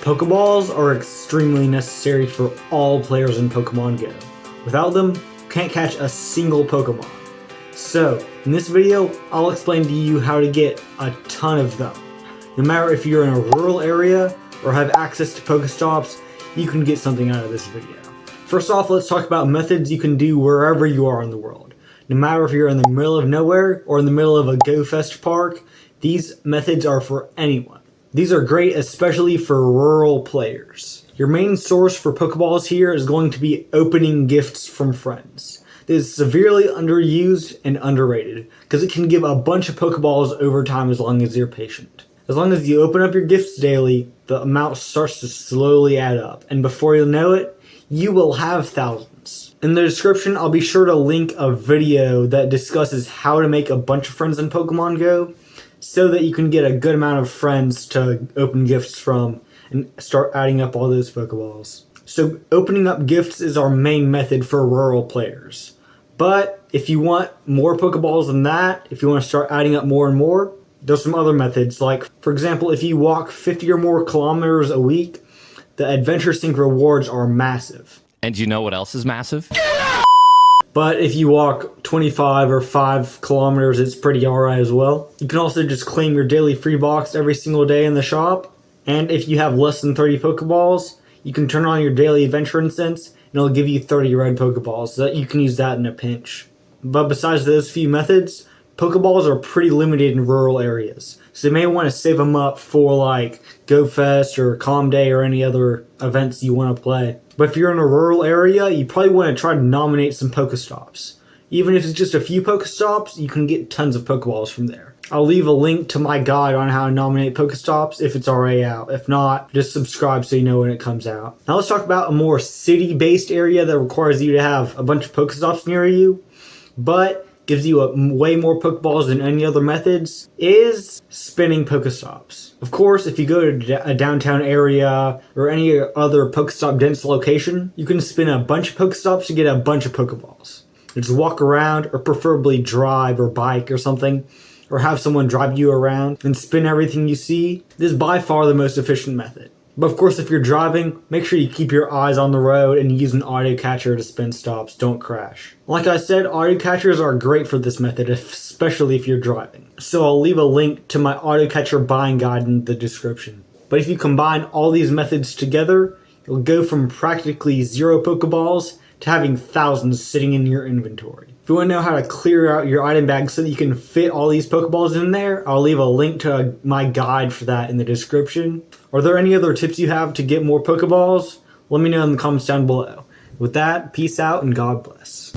Pokeballs are extremely necessary for all players in Pokemon Go. Without them, you can't catch a single Pokemon. So, in this video, I'll explain to you how to get a ton of them. No matter if you're in a rural area or have access to Pokestops, you can get something out of this video. First off, let's talk about methods you can do wherever you are in the world. No matter if you're in the middle of nowhere or in the middle of a Go Fest park, these methods are for anyone. These are great especially for rural players. Your main source for Pokeballs here is going to be opening gifts from friends. This is severely underused and underrated because it can give a bunch of Pokeballs over time as long as you're patient. As long as you open up your gifts daily, the amount starts to slowly add up, and before you know it, you will have thousands. In the description, I'll be sure to link a video that discusses how to make a bunch of friends in Pokemon Go, so that you can get a good amount of friends to open gifts from and start adding up all those Pokeballs. So opening up gifts is our main method for rural players. But if you want more Pokeballs than that, if you want to start adding up more and more, there's some other methods. Like, for example, if you walk 50 or more kilometers a week, the Adventure Sync rewards are massive. And you know what else is massive? But if you walk 25 or 5 kilometers, it's pretty alright as well. You can also just claim your daily free box every single day in the shop. And if you have less than 30 Pokeballs, you can turn on your daily adventure incense and it'll give you 30 red Pokeballs so that you can use that in a pinch. But besides those few methods, Pokeballs are pretty limited in rural areas. So you may want to save them up for like Go Fest or Calm Day or any other events you want to play. But if you're in a rural area, you probably want to try to nominate some Pokestops. Even if it's just a few Pokestops, you can get tons of Pokeballs from there. I'll leave a link to my guide on how to nominate Pokestops if it's already out. If not, just subscribe so you know when it comes out. Now let's talk about a more city-based area that requires you to have a bunch of Pokestops near you, but gives you way more Pokeballs than any other methods, is spinning Pokestops. Of course, if you go to a downtown area or any other Pokestop dense location, you can spin a bunch of Pokestops to get a bunch of Pokeballs. Just walk around, or preferably drive or bike or something, or have someone drive you around and spin everything you see. This is by far the most efficient method. But of course, if you're driving, make sure you keep your eyes on the road and use an audio catcher to spin stops. Don't crash. Like I said, audio catchers are great for this method, especially if you're driving. So I'll leave a link to my audio catcher buying guide in the description. But if you combine all these methods together, you'll go from practically 0 Pokeballs to having thousands sitting in your inventory. If you want to know how to clear out your item bag so that you can fit all these Pokeballs in there, I'll leave a link to my guide for that in the description. Are there any other tips you have to get more Pokeballs? Let me know in the comments down below. With that, peace out and God bless.